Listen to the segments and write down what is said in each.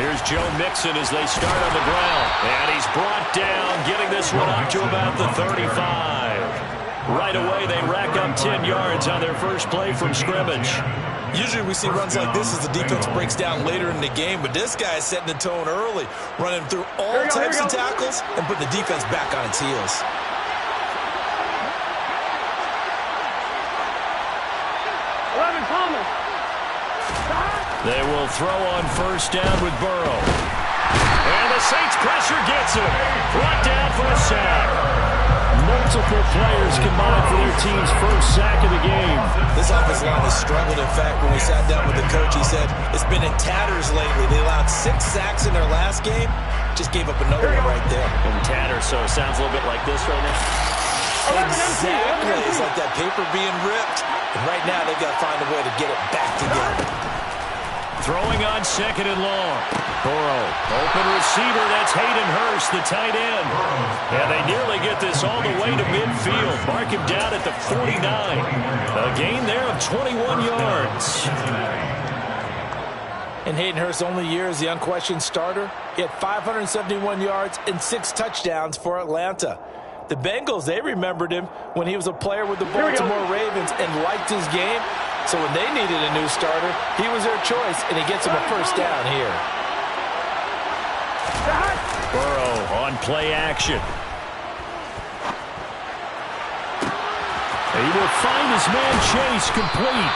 Here's Joe Mixon as they start on the ground. And he's brought down, getting this one up to about the 35. Right away, they rack up 10 yards on their first play from scrimmage. Usually we see runs like this as the defense breaks down later in the game, but this guy is setting the tone early, running through all types of tackles and putting the defense back on its heels. They will throw on first down with Burrow. And the Saints pressure gets him. Brought down for a sack. Multiple players combined for their team's first sack of the game. This offensive line has struggled. In fact, when we sat down with the coach, he said it's been in tatters lately. They allowed 6 sacks in their last game. Just gave up another one right there. In tatters, so it sounds a little bit like this right now. Exactly. It's like that paper being ripped. And right now, they've got to find a way to get it back together. Throwing on second and long. Burrow, open receiver. That's Hayden Hurst, the tight end. And they nearly get this all the way to midfield. Mark him down at the 49. A gain there of 21 yards. In Hayden Hurst's only year as the unquestioned starter, he had 571 yards and 6 touchdowns for Atlanta. The Bengals, they remembered him when he was a player with the Baltimore Ravens and liked his game. So when they needed a new starter, he was their choice, and he gets them a first down here. Burrow on play action. He will find his man Chase complete.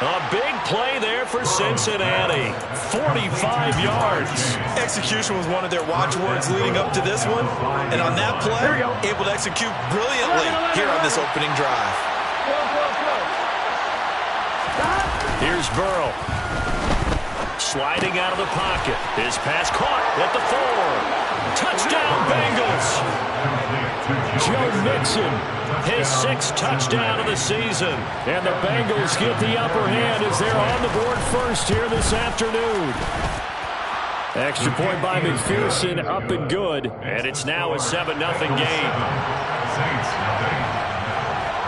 A big play there for Cincinnati. 45 yards. Execution was one of their watchwords leading up to this one. And on that play, able to execute brilliantly here on this opening drive. Here's Burrow. Sliding out of the pocket. His pass caught at the 4. Touchdown, Bengals. Joe Mixon, his 6th touchdown of the season. And the Bengals get the upper hand as they're on the board first here this afternoon. Extra point by McPherson, up and good. And it's now a 7-0 game.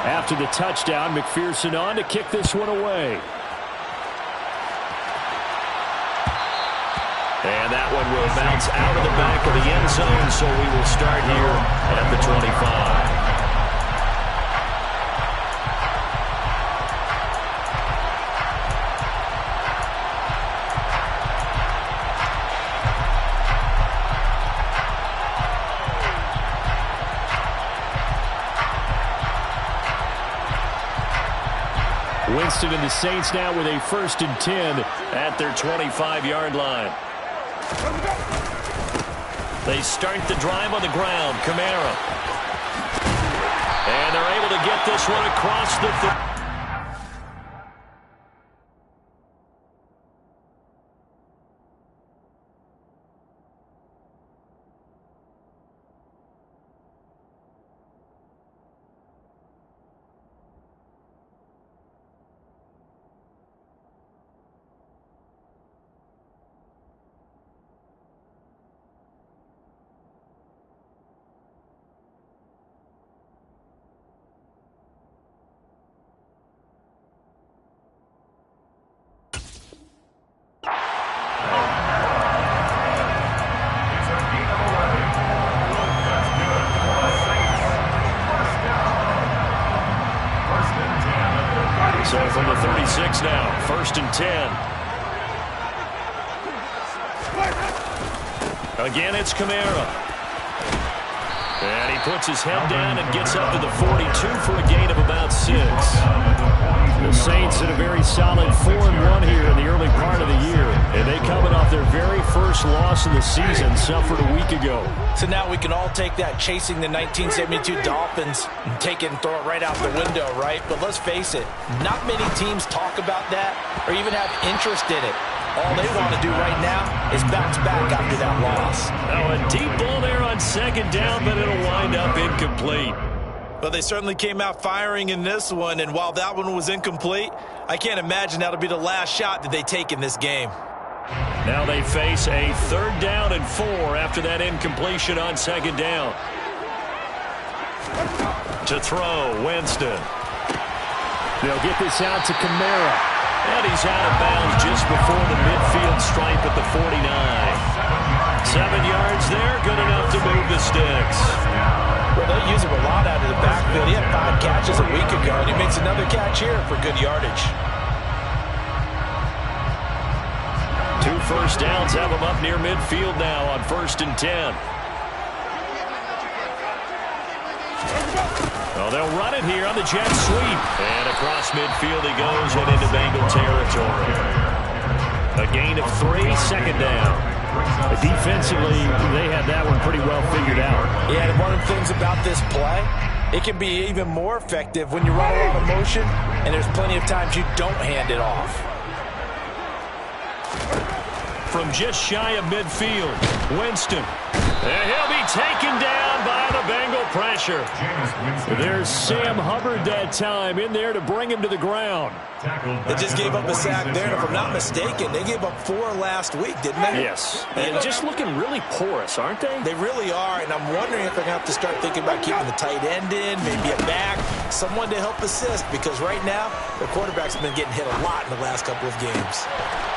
After the touchdown, McPherson on to kick this one away. And that one will bounce out of the back of the end zone, so we will start here at the 25. Winston and the Saints now with a 1st and 10 at their 25-yard line. They start the drive on the ground. Kamara. And they're able to get this one across the So from the 36 now, 1st and 10. Again, it's Kamara. And he puts his head down and gets up to the 42 for a gain of about 6. The Saints had a very solid 4-1 here in the early part of the year. And they coming off their very first loss of the season, suffered a week ago. So now we can all take that chasing the 1972 Dolphins and take it and throw it right out the window, right? But let's face it, not many teams talk about that or even have interest in it. All they want to do right now is bounce back after that loss. Now a deep ball there on 2nd down, but it'll wind up incomplete. But they certainly came out firing in this one, and while that one was incomplete, I can't imagine that'll be the last shot that they take in this game. Now they face a 3rd down and 4 after that incompletion on 2nd down. To throw, Winston. They'll get this out to Kamara. And he's out of bounds just before the midfield stripe at the 49. They use him a lot out of the backfield. He had 5 catches a week ago, and he makes another catch here for good yardage. 2 first downs have him up near midfield now on 1st and 10. Oh, they'll run it here on the jet sweep. And across midfield he goes and into Bengal territory. A gain of 3, 2nd down. Defensively, they had that one pretty well figured out. Yeah, and one of the things about this play, it can be even more effective when you run a lot of motion, and there's plenty of times you don't hand it off. From just shy of midfield, Winston. And he'll be taken down by the Bengal pressure. There's Sam Hubbard that time in there to bring him to the ground. They just gave up a sack there, and if I'm not mistaken, they gave up 4 last week, didn't they? Yes. And just looking really porous, aren't they? They really are, and I'm wondering if they're going to have to start thinking about keeping the tight end in, maybe a back, someone to help assist, because right now, their quarterback's been getting hit a lot in the last couple of games.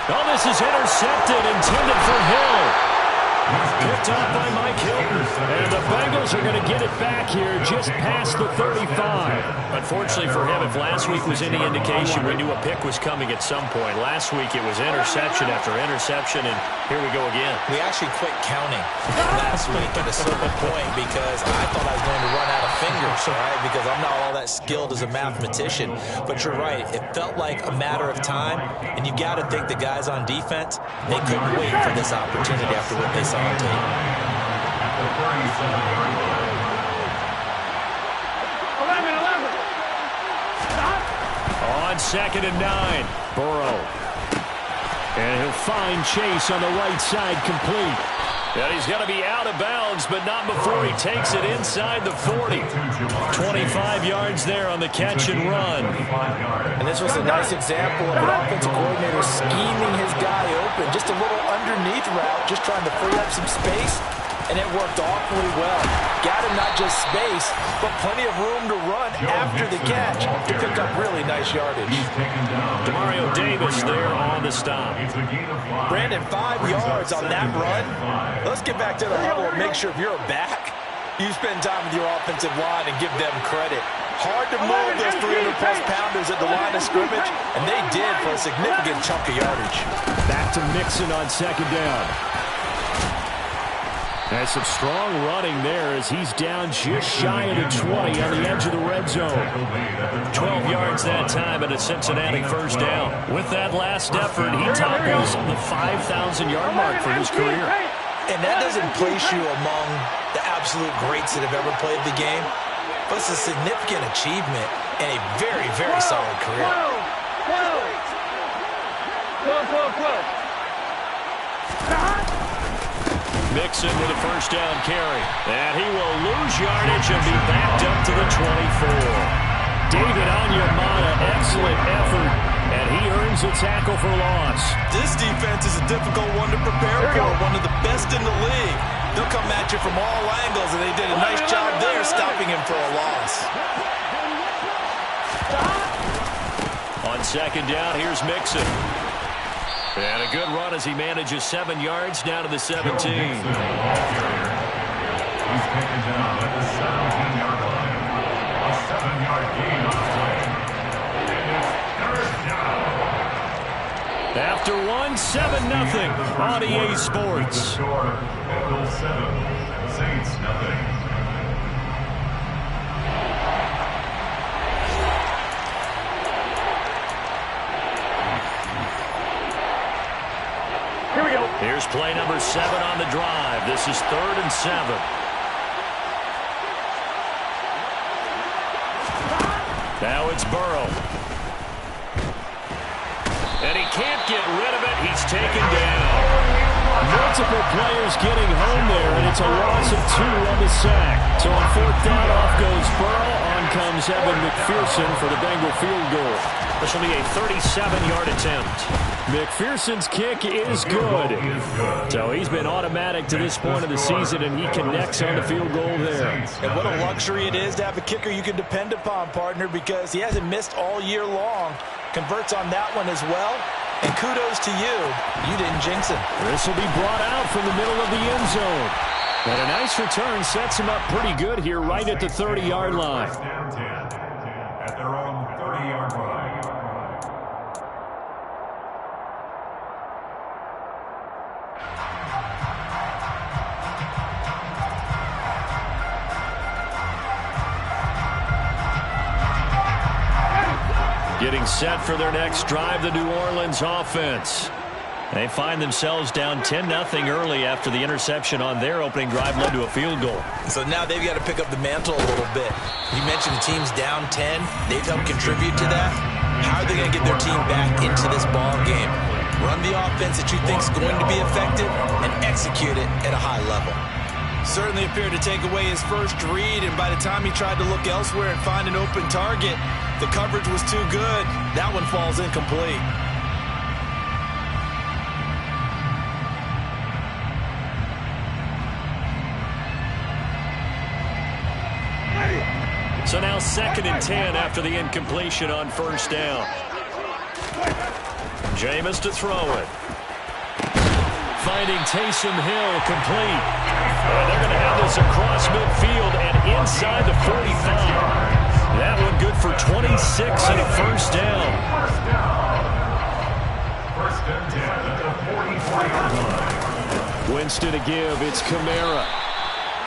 Oh, this is intercepted, intended for Hill. Picked off by Mike Hilton. And the Bengals are going to get it back here just past the 35. Unfortunately for him, if last week was any indication, we knew a pick was coming at some point. Last week it was interception after interception, and here we go again. We actually quit counting last week at a certain point because I thought I was going to run out of fingers, right? Because I'm not all that skilled as a mathematician. But you're right. It felt like a matter of time, and you got to think the guys on defense, they couldn't wait for this opportunity after what they saw on tape. On 2nd and 9, Burrow. And he'll find Chase on the right side, complete. And he's going to be out of bounds, but not before he takes it inside the 40. 25 yards there on the catch and run. And this was a nice example of an offensive coordinator scheming his guy open. Just a little underneath route, just trying to free up some space, and it worked awfully well. Got him not just space, but plenty of room to run after the catch to pick up really nice yardage. Demario Davis there on the stop. Brandon, 5 yards on that run. Let's get back to the huddle and make sure if you're a back, you spend time with your offensive line and give them credit. Hard to move those 300-plus pounders at the line of scrimmage, and they did for a significant chunk of yardage. Back to Mixon on 2nd down. That's some strong running there as he's down just shy of the 20 on the edge of the red zone. 12 yards that time and a Cincinnati 1st down. With that last effort, he topples the 5,000-yard mark for his career. And that doesn't place you among the absolute greats that have ever played the game, but it's a significant achievement and a very, very solid career. Mixon with a 1st down carry. And he will lose yardage and be backed up to the 24. David Onyemata, excellent effort, and he earns a tackle for loss. This defense is a difficult one to prepare for, one of the best in the league. They'll come at you from all angles, and they did a nice job there stopping him for a loss. On 2nd down, here's Mixon. And a good run as he manages 7 yards down to the 17. He's taken down at the 17-yard line. A 7-yard gain on play. After 1, 7-0 on EA Sports. Bengals 7, Saints nothing. Here we go. Here's play number 7 on the drive. This is 3rd and 7. Now it's Burrow. And he can't get rid of it. He's taken down. Multiple players getting home there, and it's a loss of 2 on the sack. So on 4th down, off goes Burrow. On comes Evan McPherson for the Bengal field goal. This will be a 37-yard attempt. McPherson's kick is good. So he's been automatic to this point of the season, and he connects on the field goal there. And what a luxury it is to have a kicker you can depend upon, partner, because he hasn't missed all year long. Converts on that one as well. And kudos to you. You didn't jinx him. This will be brought out from the middle of the end zone. And a nice return sets him up pretty good here right at the 30-yard line. At their own 30-yard line. Getting set for their next drive, the New Orleans offense. They find themselves down 10-0 early after the interception on their opening drive led to a field goal. So now they've got to pick up the mantle a little bit. You mentioned the team's down 10. They've helped contribute to that. How are they going to get their team back into this ball game? Run the offense that you think is going to be effective and execute it at a high level. Certainly appeared to take away his first read, and by the time he tried to look elsewhere and find an open target, the coverage was too good. That one falls incomplete. So now 2nd and 10 after the incompletion on first down. Jameis to throw it. Finding Taysom Hill complete. And they're going to have this across midfield and inside the 45. That one good for 26 and a first down. First and 10 at the 45-yard line. Winston to give. It's Kamara.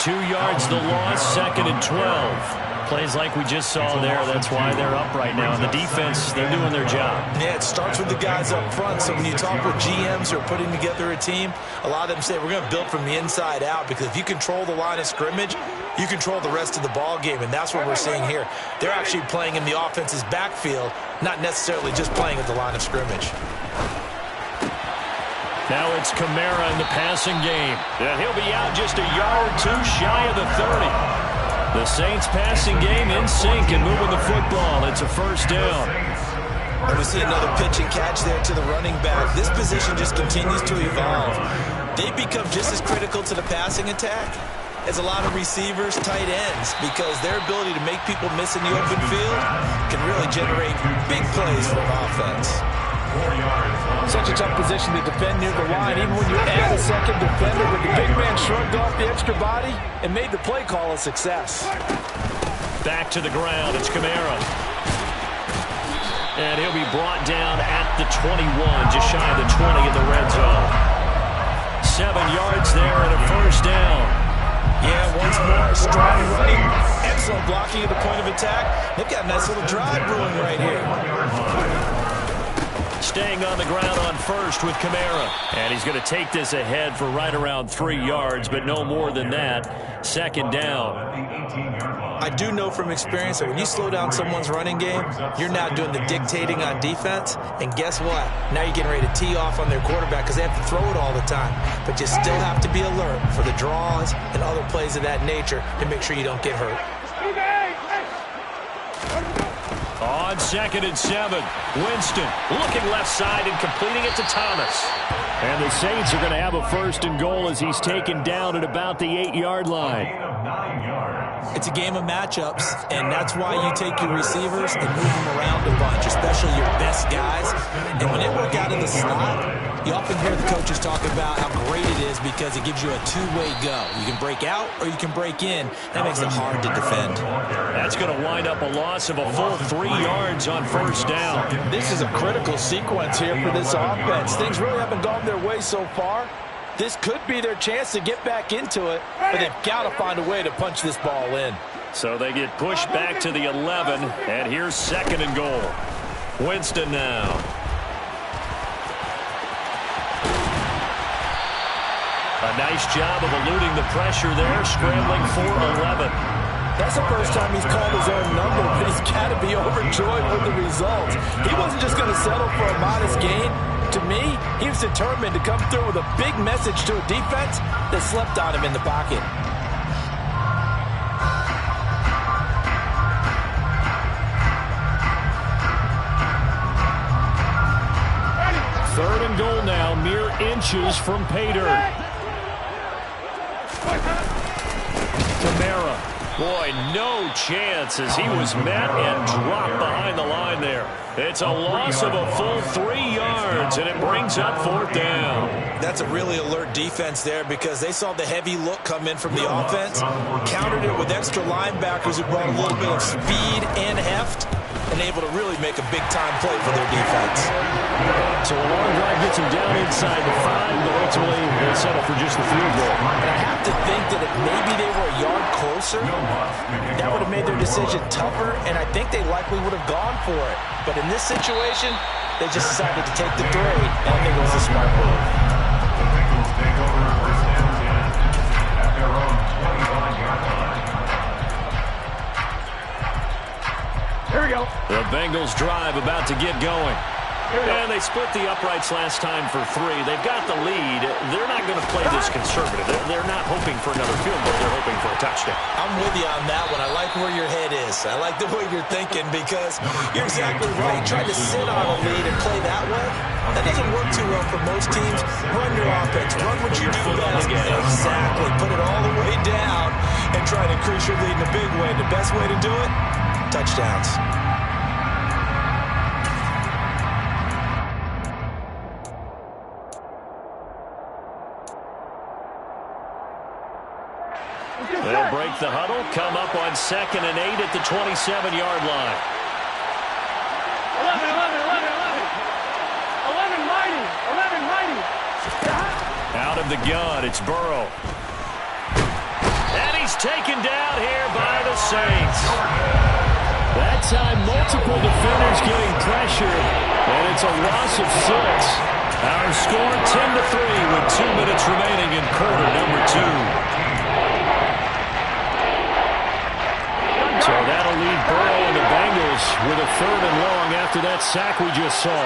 2 yards the loss, 2nd and 12. Plays like we just saw there. That's why they're up right now. And the defense, they're doing their job. Yeah, it starts with the guys up front. So when you talk with GMs who are putting together a team, a lot of them say we're going to build from the inside out, because if you control the line of scrimmage, you control the rest of the ball game, and that's what we're seeing here. They're actually playing in the offense's backfield, not necessarily just playing at the line of scrimmage. Now it's Kamara in the passing game. And he'll be out just a yard or two shy of the 30. The Saints passing game in sync and moving the football. It's a first down. And we see another pitch and catch there to the running back. This position just continues to evolve. They've become just as critical to the passing attack as a lot of receivers, tight ends, because their ability to make people miss in the open field can really generate big plays for an offense. Such a tough position to defend near the line, even when you add a second defender, but the big man shrugged off the extra body and made the play call a success. Back to the ground, it's Kamara. And he'll be brought down at the 21, just shy of the 20 in the red zone. 7 yards there and a first down. Yeah, once more, strong running, excellent blocking at the point of attack. They've got a nice little drive brewing right here. Staying on the ground on first with Kamara. And he's going to take this ahead for right around 3 yards, but no more than that. 2nd down. I do know from experience that when you slow down someone's running game, you're now doing the dictating on defense. And guess what? Now you're getting ready to tee off on their quarterback because they have to throw it all the time. But you still have to be alert for the draws and other plays of that nature to make sure you don't get hurt. On 2nd and 7, Winston looking left side and completing it to Thomas. And the Saints are going to have a 1st and goal as he's taken down at about the 8-yard line. It's a game of matchups, and that's why you take your receivers and move them around a bunch, especially your best guys. And when they work out of the slot, you often hear the coaches talk about how great it is because it gives you a two-way go. You can break out or you can break in. That makes it hard to defend. That's going to wind up a loss of a full 3 yards on first down. This is a critical sequence here for this offense. Things really haven't gone their way so far. This could be their chance to get back into it, but they've got to find a way to punch this ball in. So they get pushed back to the 11, and here's 2nd and goal. Winston now. A nice job of eluding the pressure there, scrambling for 11. That's the first time he's called his own number, but he's got to be overjoyed with the results. He wasn't just going to settle for a modest gain. To me, he was determined to come through with a big message to a defense that slept on him in the pocket. Third and goal now, mere inches from pay dirt. Kamara Boy, no chance as he was met and dropped behind the line there. It's a loss of a full 3 yards, and it brings up 4th down. That's a really alert defense there because they saw the heavy look come in from the offense, countered it with extra linebackers who brought a little bit of speed and heft, and able to really make a big-time play for their defense. So a long drive gets him down inside the 5, but ultimately they settle for just the field goal. And I have to think that if maybe they were a yard closer, that would have made their decision tougher, and I think they likely would have gone for it. But in this situation, they just decided to take the 3, and I think it was a smart move. The Bengals take over 1st and 10 at their own 25-yard line. Here we go. The Bengals drive about to get going. And they split the uprights last time for 3. They've got the lead. They're not going to play this conservative. They're not hoping for another field goal. They're hoping for a touchdown. I'm with you on that one. I like where your head is. I like the way you're thinking because you're exactly right. Trying to sit on a lead and play that way, that doesn't work too well for most teams. Run your offense. Run what you do best. Exactly. Put it all the way down and try to increase your lead in a big way. The best way to do it, touchdowns. They'll break the huddle, come up on 2nd and 8 at the 27-yard line. 11 mighty. Out of the gun, it's Burrow. And he's taken down here by the Saints. That time, multiple defenders getting pressured, and it's a loss of 6. Our score 10-3 with 2 minutes remaining in quarter number 2. So that'll leave Burrow and the Bengals with a 3rd and long after that sack we just saw. 11,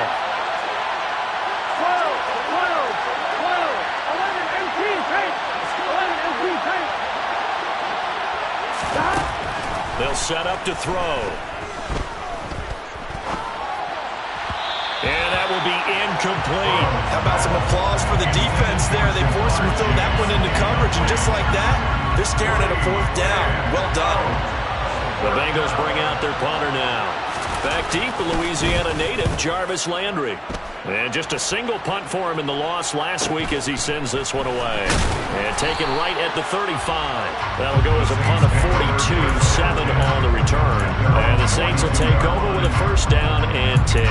18, 10. 11, 18, 10. They'll set up to throw. And that will be incomplete. How about some applause for the defense there? They forced him to throw that one into coverage, and just like that, they're staring at a 4th down. Well done. The Bengals bring out their punter now. Back deep, the Louisiana native, Jarvis Landry. And just a single punt for him in the loss last week as he sends this one away. And taken right at the 35. That'll go as a punt of 42, 7 on the return. And the Saints will take over with a 1st down and 10.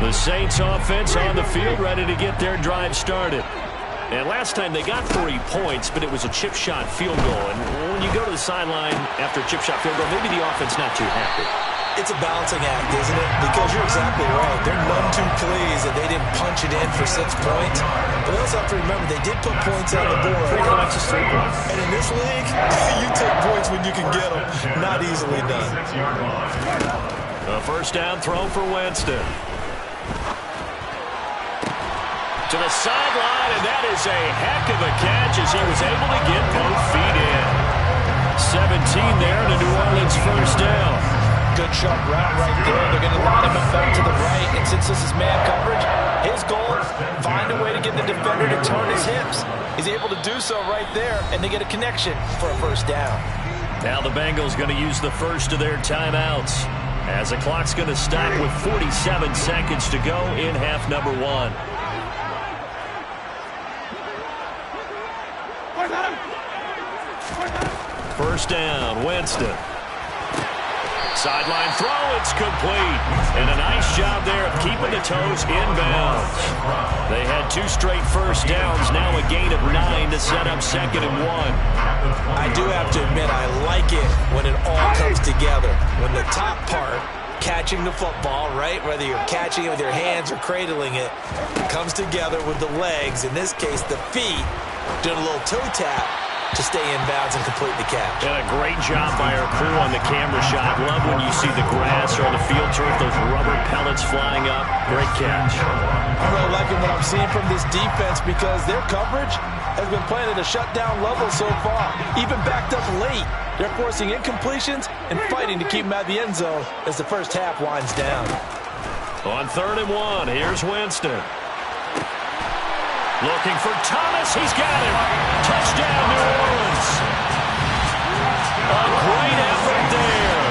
The Saints offense on the field, ready to get their drive started. And last time they got 3 points, but it was a chip shot field goal. And when you go to the sideline after a chip shot field goal, maybe the offense not too happy. It's a balancing act, isn't it? Because you're exactly right. They're none too pleased that they didn't punch it in for 6 points. But we also have to remember they did put points on the board. 3 points is 3 points. And in this league, you take points when you can get them. Not easily done. A 1st down throw for Winston. To the sideline, and that is a heck of a catch as he was able to get both feet in. 17 there and a New Orleans 1st down. Good sharp route right there. They're going to line him up back to the right, and since this is man coverage, his goal, find a way to get the defender to turn his hips. He's able to do so right there, and they get a connection for a 1st down. Now the Bengals going to use the first of their timeouts as the clock's going to stop with 47 seconds to go in half number 1. First down, Winston. Sideline throw, it's complete. And a nice job there of keeping the toes inbounds. They had 2 straight 1st downs, now a gain of 9 to set up 2nd and 1. I do have to admit, I like it when it all comes together. When the top part, catching the football, right, whether you're catching it with your hands or cradling it, comes together with the legs, in this case the feet, doing a little toe tap to stay in bounds and complete the catch. And a great job by our crew on the camera shot. Love when you see the grass or the field turf, those rubber pellets flying up. Great catch. I'm really liking what I'm seeing from this defense because their coverage has been playing at a shutdown level so far. Even backed up late, they're forcing incompletions and fighting to keep them out of the end zone as the 1st half winds down. On 3rd and 1, here's Winston. Looking for Thomas. He's got it. Touchdown, New Orleans. A great effort there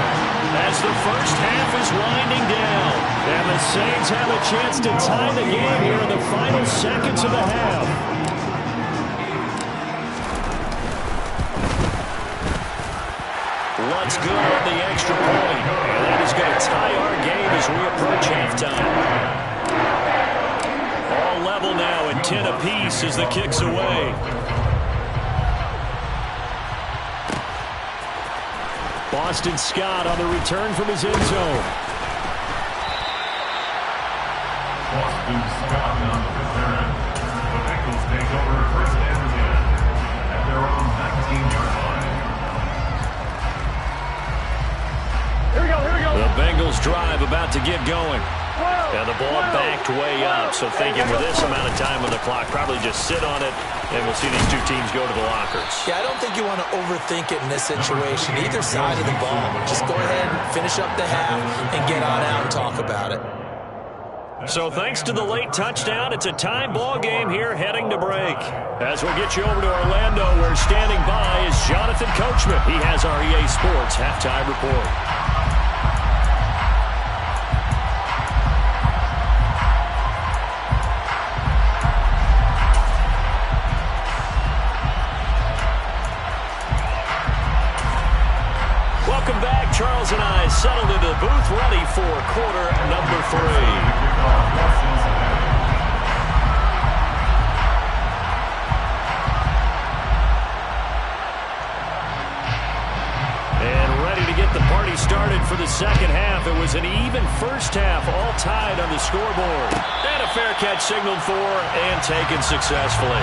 as the first half is winding down. And the Saints have a chance to tie the game here in the final seconds of the half. Let's go on the extra point. And that is going to tie our game as we approach halftime. All level now at 10 apiece as the kick's away. Boston Scott on the return from his end zone. Boston Scott on the return. The Bengals take over first and 10 at their own 19-yard line. Here we go, here we go. The Bengals drive about to get going. And the ball backed way up, so thinking with this amount of time on the clock, probably just sit on it, and we'll see these two teams go to the lockers. Yeah, I don't think you want to overthink it in this situation. Either side of the ball. Just go ahead and finish up the half and get on out and talk about it. So thanks to the late touchdown, it's a tie ball game here heading to break. As we'll get you over to Orlando, where standing by is Jonathan Coachman. He has our EA Sports halftime report. Welcome back. Charles and I settled into the booth, ready for quarter number 3. The party started for the second half. It was an even first half, all tied on the scoreboard. And a fair catch signaled for and taken successfully.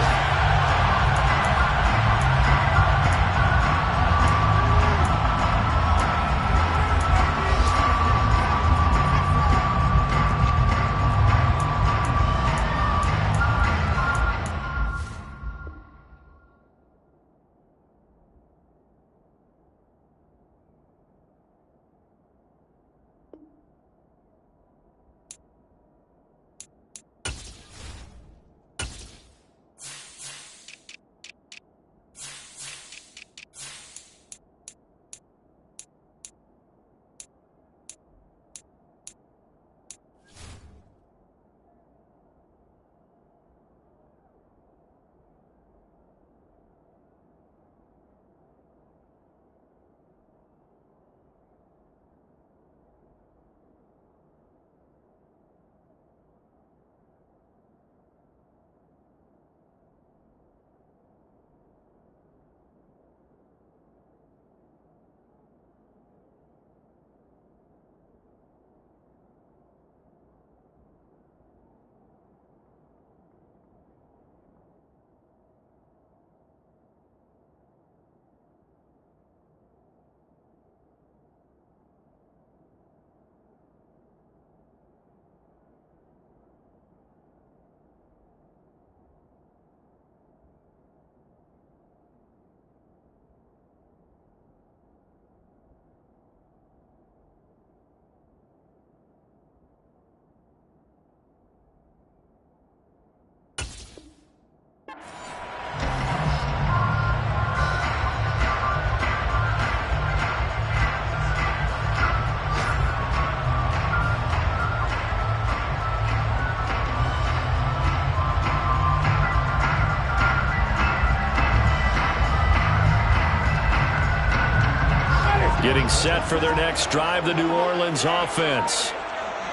Getting set for their next drive, the New Orleans offense.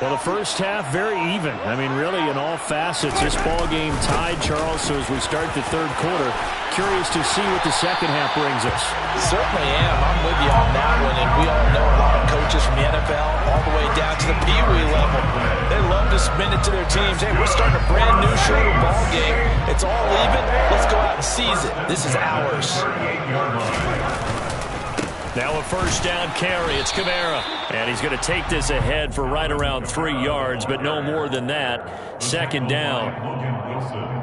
Well, the first half, very even. I mean, really, in all facets, this ball game tied, Charles. So as we start the third quarter, curious to see what the second half brings us. Certainly am. I'm with you on that one. And we all know a lot of coaches from the NFL all the way down to the Pee Wee level. They love to spin it to their teams. Hey, we're starting a brand new shorter ball game. It's all even. Let's go out and seize it. This is ours. Now a first down carry. It's Kamara. And he's going to take this ahead for right around 3 yards, but no more than that. Second down.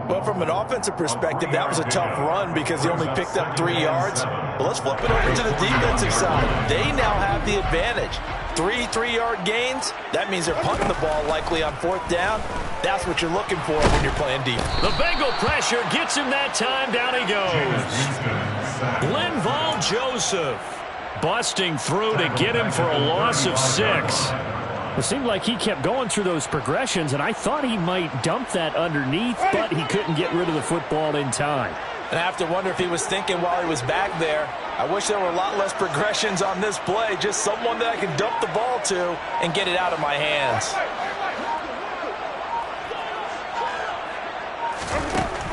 Well, from an offensive perspective, that was a tough run because he only picked up 3 yards. But let's flip it over to the defensive side. They now have the advantage. 3-3-yard gains, that means they're punting the ball likely on 4th down. That's what you're looking for when you're playing deep. The Bengal pressure gets him that time. Down he goes. Linval Joseph busting through to get him for a loss of 6. It seemed like he kept going through those progressions, and I thought he might dump that underneath, but he couldn't get rid of the football in time. And I have to wonder if he was thinking while he was back there, I wish there were a lot less progressions on this play, just someone that I can dump the ball to and get it out of my hands.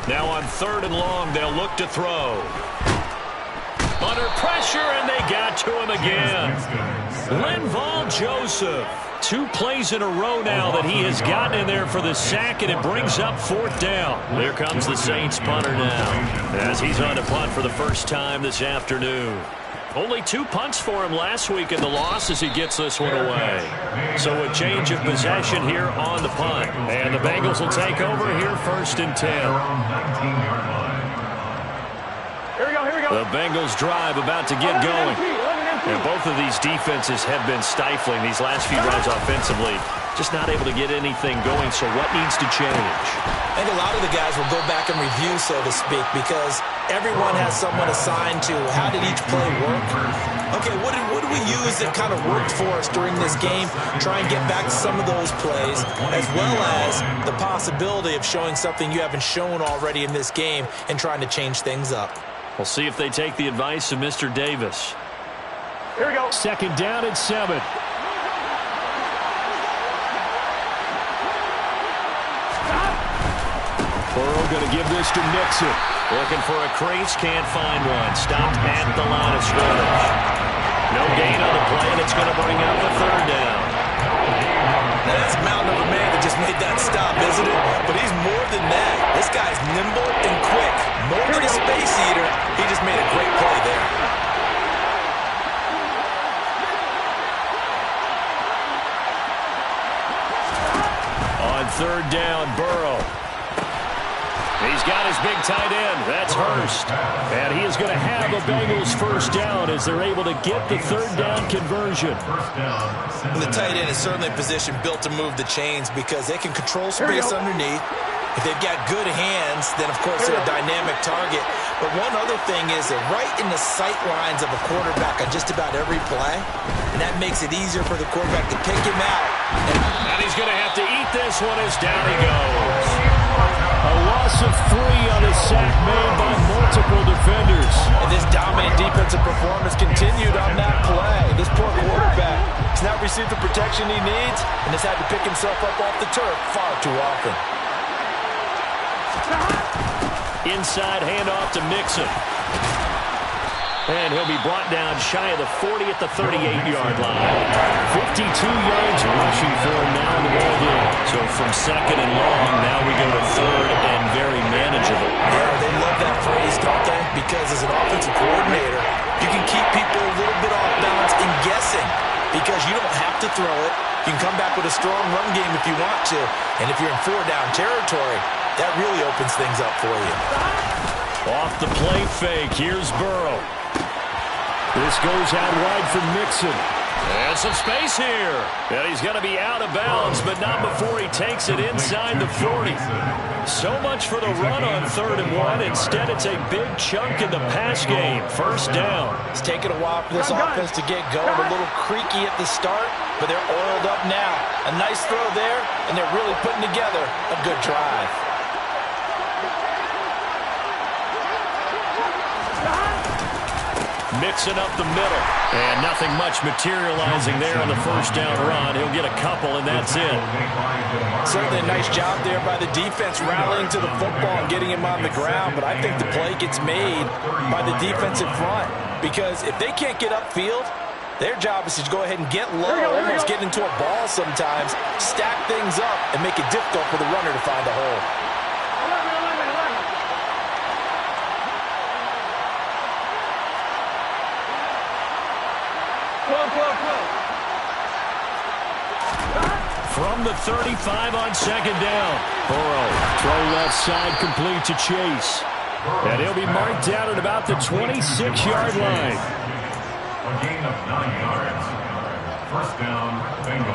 Now on 3rd and long, they'll look to throw. Under pressure, and they got to him again. Linval Joseph. 2 plays in a row now that he has gotten in there for the sack, and it brings up 4th down. There comes the Saints punter now, as he's on to punt for the first time this afternoon. Only 2 punts for him last week in the loss as he gets this one away. So a change of possession here on the punt. And the Bengals will take over here 1st and 10. Here we go, here we go. The Bengals drive about to get going. And both of these defenses have been stifling these last few drives offensively. Just not able to get anything going, so what needs to change? I think a lot of the guys will go back and review, so to speak, because everyone has someone assigned to how did each play work. Okay, what did we use that kind of worked for us during this game? Try and get back to some of those plays, as well as the possibility of showing something you haven't shown already in this game and trying to change things up. We'll see if they take the advice of Mr. Davis. Here we go. 2nd down and 7. Burrow going to give this to Mixon. Looking for a crease, can't find one. Stopped at the line of scrimmage. No gain on the play, and it's going to bring up a 3rd down. Now that's a mountain of a man that just made that stop, isn't it? But he's more than that. This guy's nimble and quick. More than a space eater. He just made a great play there. On 3rd down, Burrow. He's got his big tight end. That's Hurst. And he is going to have a Bengals 1st down as they're able to get the 3rd down conversion. And the tight end is certainly a position built to move the chains because they can control space underneath. If they've got good hands, then, of course, they're a dynamic target. But one other thing is they're right in the sight lines of a quarterback on just about every play. And that makes it easier for the quarterback to pick him out. And he's going to have to eat this one as down he goes. A loss of 3 on a sack made by multiple defenders. And this dominant defensive performance continued on that play. This poor quarterback has not received the protection he needs and has had to pick himself up off the turf far too often. Inside handoff to Mixon. And he'll be brought down shy of the 40 at the 38-yard line. 52 yards rushing for him now in the ball game. So from 2nd and long, now we go to 3rd and very manageable. Yeah, they love that phrase, don't they? Because as an offensive coordinator, you can keep people a little bit off balance and guessing because you don't have to throw it. You can come back with a strong run game if you want to. And if you're in 4-down territory, that really opens things up for you. Off the play fake, here's Burrow. This goes out wide for Mixon. And some space here. And he's going to be out of bounds, but not before he takes it inside the 40. So much for the run on 3rd and 1. Instead, it's a big chunk in the pass game. 1st down. It's taken a while for this offense to get going. A little creaky at the start, but they're oiled up now. A nice throw there, and they're really putting together a good drive. Mixing up the middle. And nothing much materializing there on the 1st down run. He'll get a couple, and that's it. Certainly a nice job there by the defense rallying to the football and getting him on the ground. But I think the play gets made by the defensive front. Because if they can't get upfield, their job is to go ahead and get low, almost get into a ball sometimes, stack things up, and make it difficult for the runner to find a hole. From the 35 on 2nd down. Burrow, throw left side complete to Chase. And he'll be marked down at about the 26-yard line. A gain of 9 yards. First down, Bengals.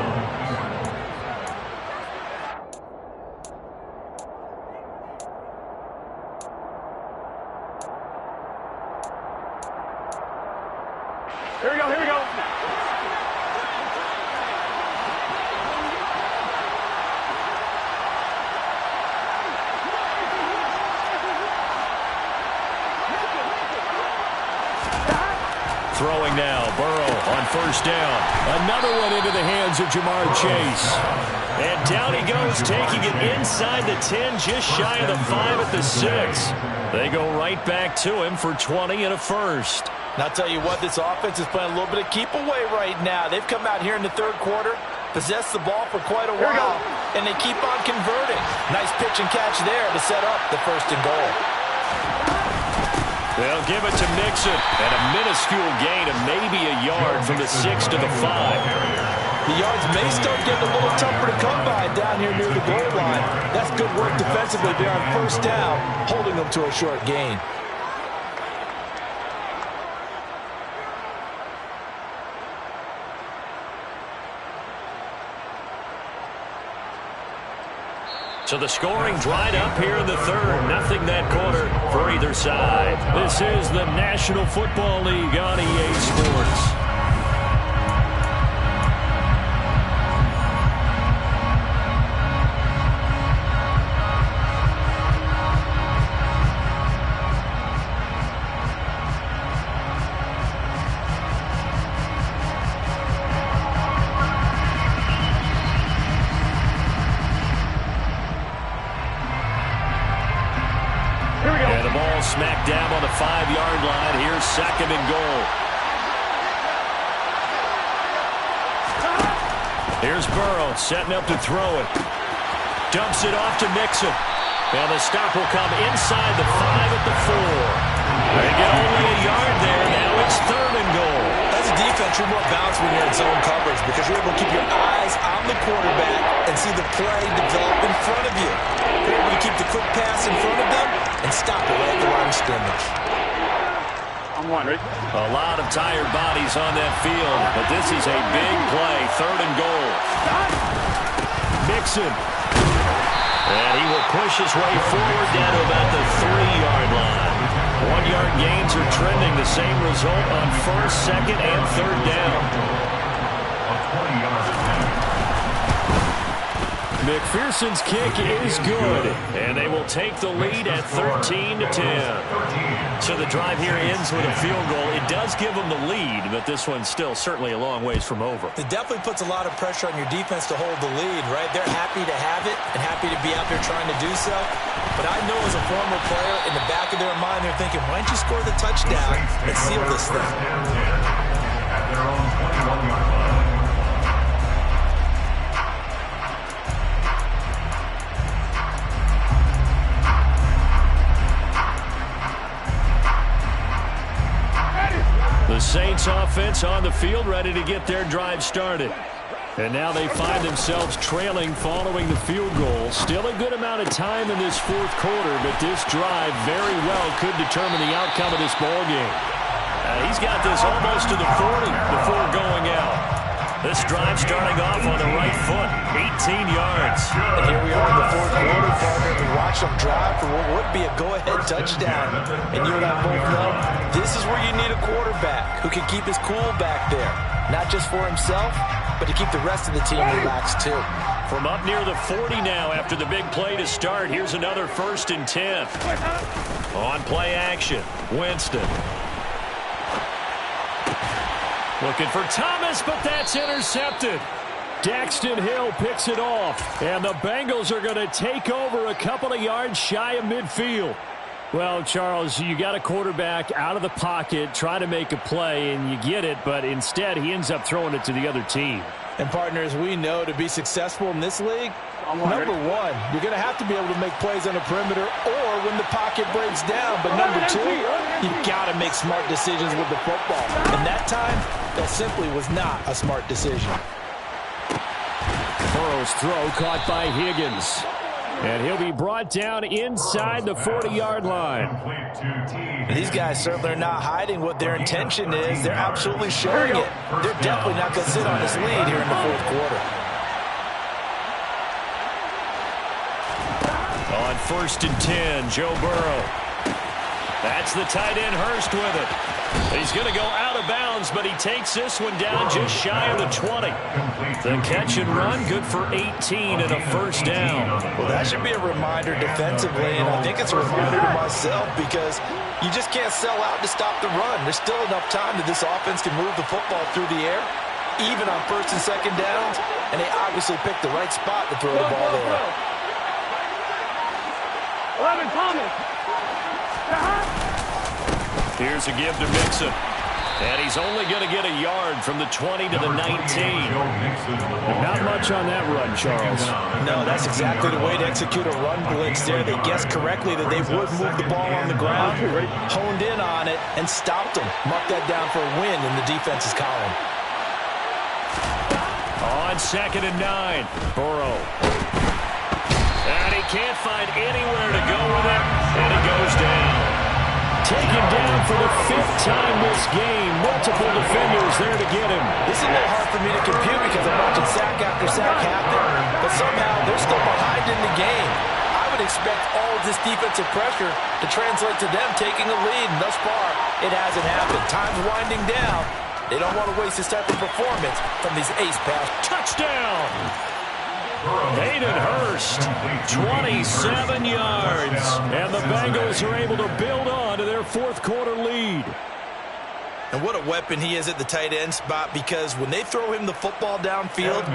Here we go, here we go. Throwing now, Burrow on first down. Another one into the hands of Jamar Chase. And down he goes, taking it inside the 10, just shy of the 5 at the 6. They go right back to him for 20 and a first. And I'll tell you what, this offense is playing a little bit of keep away right now. They've come out here in the third quarter, possessed the ball for quite a while, and they keep on converting. Nice pitch and catch there to set up the first and goal. They'll give it to Mixon, and a minuscule gain of maybe a yard from the 6 to the 5. The yards may start getting a little tougher to come by down here near the goal line. That's good work defensively there on first down, holding them to a short gain. So the scoring dried up here in the third. Nothing that quarter for either side. This is the National Football League on EA Sports. Smack down on the 5-yard line. Here's second and goal. Here's Burrow setting up to throw it. Dumps it off to Mixon. And the stop will come inside the 5 at the 4. They get only a yard there. Now it's third and goal. As a defense, you're more balanced when you're in zone coverage because you're able to keep your eyes on the quarterback and see the play develop in front of you. You're able to keep the quick pass in front of them and stop it right at the line of scrimmage. I'm one, ready? A lot of tired bodies on that field, but this is a big play. Third and goal. Mixon. And he will push his way forward down to about the 3-yard line. 1-yard gains are trending. The same result on first, second, and third down. A 20-yard penalty. McPherson's kick is good, and they will take the lead at 13-10. So the drive here ends with a field goal. It does give them the lead, but this one's still certainly a long ways from over. It definitely puts a lot of pressure on your defense to hold the lead, right? They're happy to have it and happy to be out there trying to do so. But I know as a former player, in the back of their mind, they're thinking, why don't you score the touchdown and seal this thing? At their own 21-yard line. The Saints offense on the field, ready to get their drive started. And now they find themselves trailing following the field goal. Still a good amount of time in this fourth quarter, but this drive very well could determine the outcome of this ballgame. He's got this almost to the 40 before going out. This drive starting off on the right foot, 18 yards. And here we are in the fourth quarter, partner. We watch them drive for what would be a go-ahead touchdown. And you and I both know this is where you need a quarterback who can keep his cool back there. Not just for himself, but to keep the rest of the team relaxed too. From up near the 40 now after the big play to start, here's another 1st and 10. On play action, Winston. Looking for Thomas, but that's intercepted. Daxton Hill picks it off, and the Bengals are going to take over a couple of yards shy of midfield. Well, Charles, you got a quarterback out of the pocket, try to make a play, and you get it, but instead he ends up throwing it to the other team. And partners, we know to be successful in this league, number one, you're going to have to be able to make plays on the perimeter or when the pocket breaks down. But number two, you've got to make smart decisions with the football. And that time, that simply was not a smart decision. Burrow's throw caught by Higgins. And he'll be brought down inside the 40-yard line. These guys certainly are not hiding what their intention is. They're absolutely showing it. They're definitely not going to sit on this lead here in the fourth quarter. On 1st and 10, Joe Burrow. That's the tight end Hurst with it. He's going to go out of bounds, but he takes this one down just shy of the 20. The catch and run, good for 18 and a first down. Well, that should be a reminder defensively, and I think it's a reminder to myself because you just can't sell out to stop the run. There's still enough time that this offense can move the football through the air, even on 1st and 2nd downs, and they obviously picked the right spot to throw the ball there. 11, Thomas. Here's a give to Mixon. And he's only going to get a yard from the 20 to the 19. Not much on that run, Charles. No, that's exactly the way to execute a run blitz there. They guessed correctly that they would move the ball on the ground, honed in on it, and stopped them. Marked that down for a win in the defense's column. On 2nd and 9, Burrow. And he can't find anywhere to go with it, and he goes down. Taken down for the 5th time this game. Multiple defenders there to get him. This is a little hard for me to compute because I'm watching sack after sack happen, but somehow they're still behind in the game. I would expect all of this defensive pressure to translate to them taking a lead, and thus far, it hasn't happened. Time's winding down. They don't want to waste this type of performance from these ace pass. Touchdown! Hayden Hurst, 27 yards. And the Bengals are able to build on to their 4th quarter lead. And what a weapon he is at the tight end spot, because when they throw him the football downfield,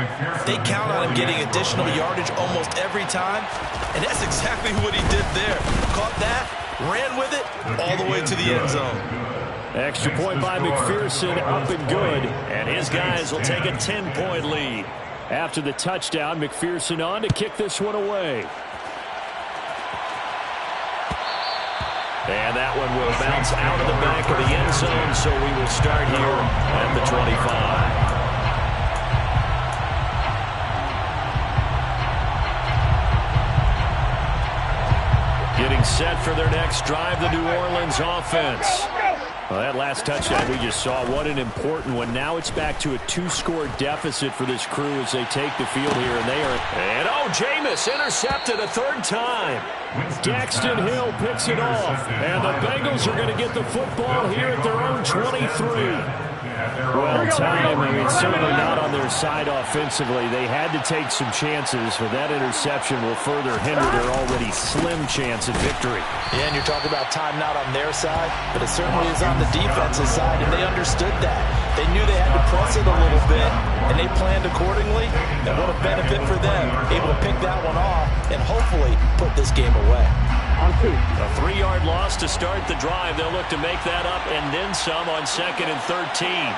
they count on him getting additional yardage almost every time. And that's exactly what he did there. Caught that, ran with it, all the way to the end zone. Extra point by McPherson, up and good. And his guys will take a 10-point lead. After the touchdown, McPherson on to kick this one away. And that one will bounce out of the back of the end zone, so we will start here at the 25. Getting set for their next drive, the New Orleans offense. Well, that last touchdown we just saw, what an important one. Now it's back to a 2-score deficit for this crew as they take the field here, and they are... And Jameis intercepted a 3rd time. Daxton Hill picks it off, and the Bengals are going to get the football here at their own 23. Well, time, I mean, certainly not on their side offensively. They had to take some chances, but that interception will further hinder their already slim chance at victory. Yeah, and you're talking about time not on their side, but it certainly is on the defensive side, and they understood that. They knew they had to press it a little bit, and they planned accordingly, and what a benefit for them, able to pick that one off and hopefully put this game away. A 3-yard loss to start the drive. They'll look to make that up and then some on 2nd and 13.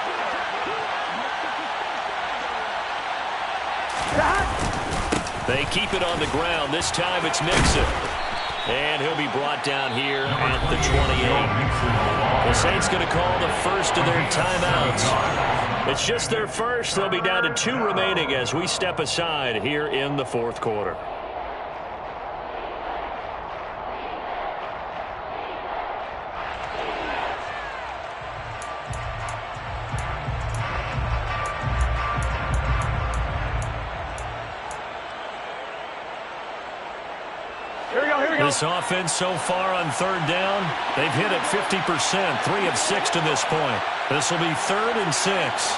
They keep it on the ground. This time it's Mixon. And he'll be brought down here at the 28. The Saints going to call the first of their timeouts. It's just their first. They'll be down to 2 remaining as we step aside here in the 4th quarter. This offense so far on 3rd down, they've hit it 50%, 3 of 6 to this point. This will be 3rd and 6.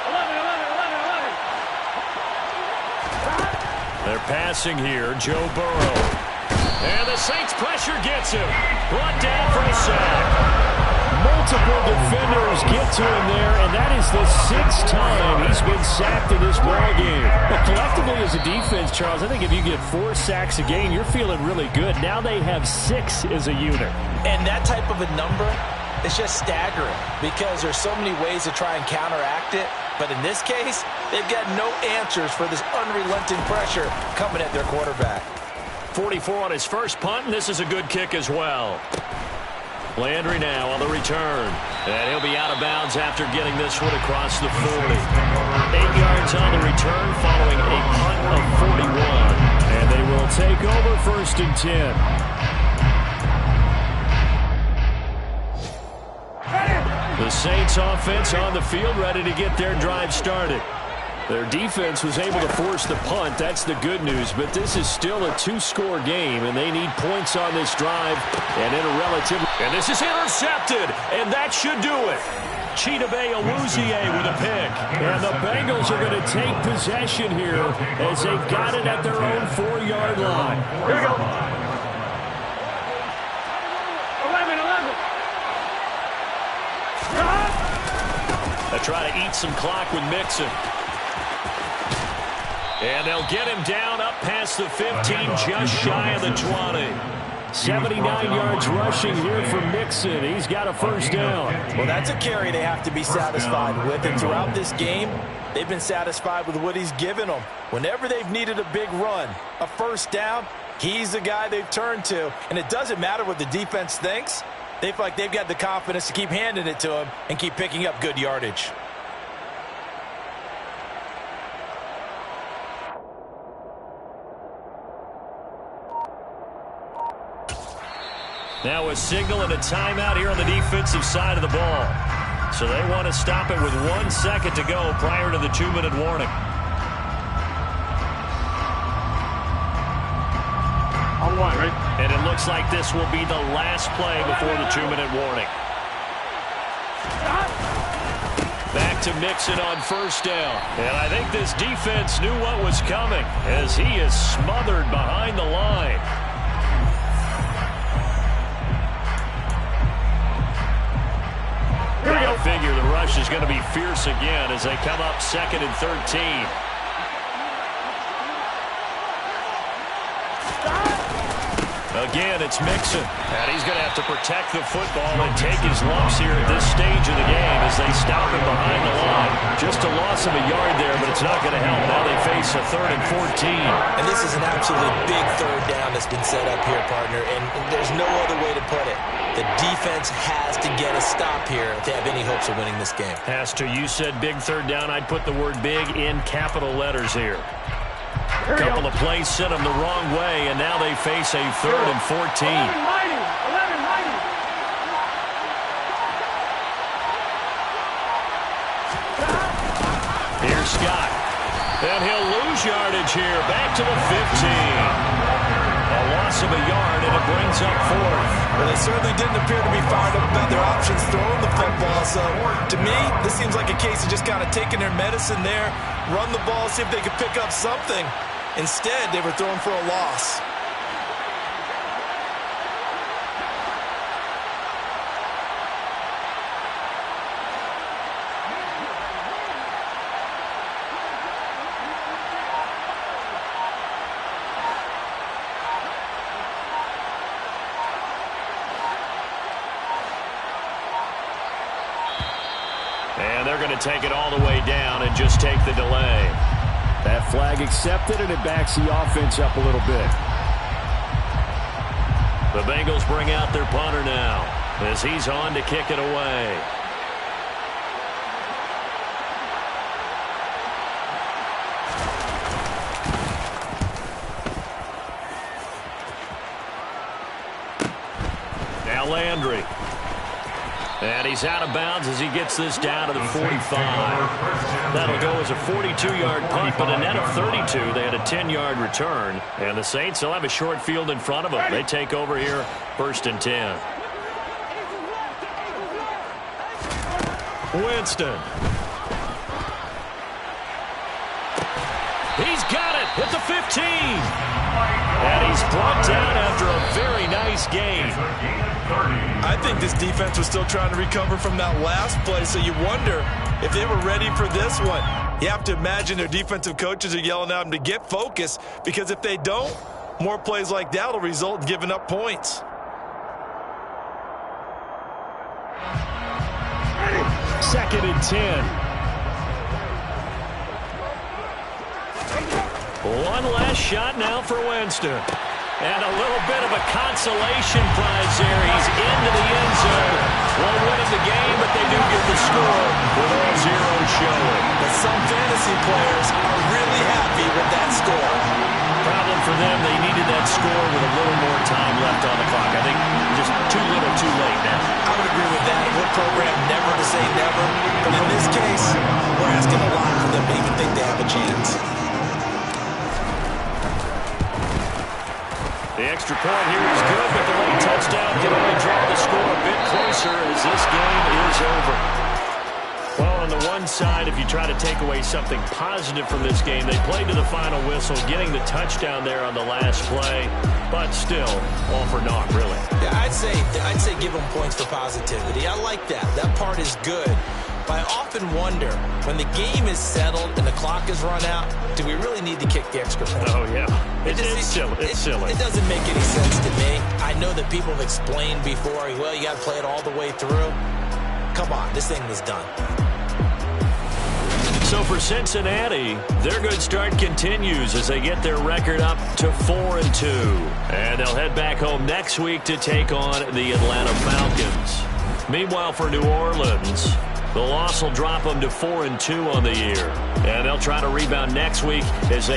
11. They're passing here, Joe Burrow. And the Saints pressure gets him. Brought down for a sack. Multiple defenders get to him there, and that is the 6th time he's been sacked in this ballgame. But collectively as a defense, Charles, I think if you get 4 sacks a game, you're feeling really good. Now they have 6 as a unit. And that type of a number is just staggering because there's so many ways to try and counteract it. But in this case, they've got no answers for this unrelenting pressure coming at their quarterback. 44 on his first punt, and this is a good kick as well. Landry now on the return. And he'll be out of bounds after getting this one across the 40. 8 yards on the return following a punt of 41. And they will take over 1st and 10. The Saints offense on the field ready to get their drive started. Their defense was able to force the punt. That's the good news. But this is still a 2-score game, and they need points on this drive. And in a relative... And this is intercepted, and that should do it. Chidobe Awuzie with a pick. And the Bengals are going to take possession here as they've got it at their own 4-yard line. Here we go. 11. They try to eat some clock with Mixon. And they'll get him down up past the 15, just shy of the 20. 79 yards rushing here for Mixon. He's got a 1st down. Well, that's a carry they have to be satisfied with. And throughout this game, they've been satisfied with what he's given them. Whenever they've needed a big run, a 1st down, he's the guy they've turned to. And it doesn't matter what the defense thinks. They feel like they've got the confidence to keep handing it to him and keep picking up good yardage. Now a signal and a timeout here on the defensive side of the ball. So they want to stop it with 1 second to go prior to the 2-minute warning. On 1, right? And it looks like this will be the last play before the 2-minute warning. Back to Mixon on 1st down. And I think this defense knew what was coming as he is smothered behind the line. I figure the rush is going to be fierce again as they come up 2nd and 13. Again, it's Mixon. And he's going to have to protect the football and take his lumps here at this stage of the game as they stop him behind the line. Just a loss of a yard there, but it's not going to help. Now they face a 3rd and 14. And this is an absolutely big 3rd down that's been set up here, partner, and there's no other way to put it. The defense has to get a stop here to have any hopes of winning this game. Has to. You said big 3rd down. I'd put the word big in capital letters here. A couple of plays sent them the wrong way, and now they face a 3rd and 14. 11. Here's Scott. And he'll lose yardage here. Back to the 15. A loss of a yard, and it brings up 4th. Well, they certainly didn't appear to be fired up about their options throwing the football. So, to me, this seems like a case of just kind of taking their medicine there, run the ball, see if they could pick up something. Instead, they were throwing for a loss. And they're going to take it all the way down and just take the delay. That flag accepted, and it backs the offense up a little bit. The Bengals bring out their punter now as he's on to kick it away. Now Landry. And he's out of bounds as he gets this down to the 45. That'll go as a 42-yard punt, but a net of 32. They had a 10-yard return. And the Saints will have a short field in front of them. They take over here, 1st and 10. Winston. He's got it at the 15. And he's brought down after a very nice game. I think this defense was still trying to recover from that last play, so you wonder if they were ready for this one. You have to imagine their defensive coaches are yelling at them to get focused, because if they don't, more plays like that will result in giving up points. Second and 10. One last shot now for Winston. And a little bit of a consolation prize there. He's into the end zone. Won't win the game, but they do get the score with all zeros showing. But some fantasy players are really happy with that score. Problem for them, they needed that score with a little more time left on the clock. I think just too little, too late now. I would agree with that. We're programmed never to say never. But in this case, we're asking a lot for them to even think they have a chance. The extra point here is good, but the late touchdown can only draw the score a bit closer as this game is over. Well, on the one side, if you try to take away something positive from this game, they played to the final whistle, getting the touchdown there on the last play, but still, all for naught, really. Yeah, I'd say give them points for positivity. I like that. That part is good. But I often wonder, when the game is settled and the clock is run out, do we really need to kick the extra point? Oh, yeah. It's silly. It's silly. It doesn't make any sense to me. I know that people have explained before, well, you got to play it all the way through. Come on, this thing was done. So for Cincinnati, their good start continues as they get their record up to 4-2. And they'll head back home next week to take on the Atlanta Falcons. Meanwhile, for New Orleans, the loss will drop them to 4-2 on the year. And they'll try to rebound next week as they